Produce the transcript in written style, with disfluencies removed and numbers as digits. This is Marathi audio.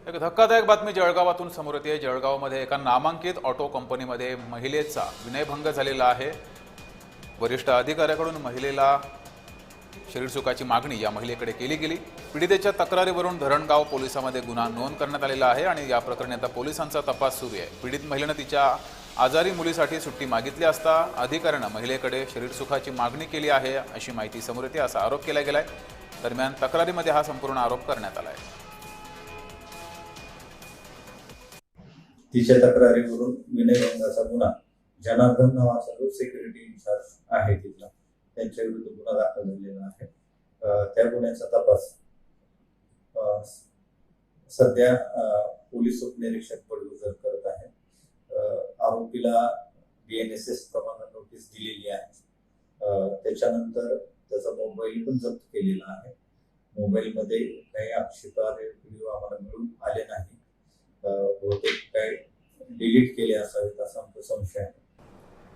एक धक्कादायक बातमी जळगावातून समोर येते। जळगावमध्ये एका नामांकित ऑटो कंपनीमध्ये महिलेचा विनयभंग झालेला आहे। वरिष्ठ अधिकाऱ्याकडून महिलेला शरीरसुखाची मागणी या महिलेकडे केली गेली। पीडितेच्या तक्रारीवरून धरणगाव पोलिसांमध्ये गुन्हा नोंद करण्यात आलेला आहे आणि या प्रकरणी आता पोलिसांचा तपास सुरू आहे। पीडित महिलेने तिच्या आजारी मुलीसाठी सुट्टी मागितली असता अधिकाऱ्याने महिलेकडे शरीरसुखाची मागणी केली आहे अशी माहिती समोर येते, असा आरोप केला गेलाय। दरम्यान तक्रारीमध्ये हा संपूर्ण आरोप करण्यात आला आहे। तिच्या तक्रारीवरून विनयभंगाचा गुन्हा जनार्दन नावाचा जो सिक्युरिटी इन्चार्ज आहे तिथला त्यांच्या विरुद्ध गुन्हा दाखल झालेला आहे। त्या गुन्ह्याचा तपास सध्या पोलीस उपनिरीक्षक पडगुजर करत आहे। आरोपीला BNSS प्रमाणे नोटीस दिलेली आहे। त्याच्यानंतर त्याचा मोबाईल पण जप्त केलेला आहे। मोबाईलमध्ये काही आक्षेपार्ह व्हिडिओ आम्हाला मिळून आले नाही, बहुतेक काही डिलीट केले असावेत असा आमचा संशय आहे।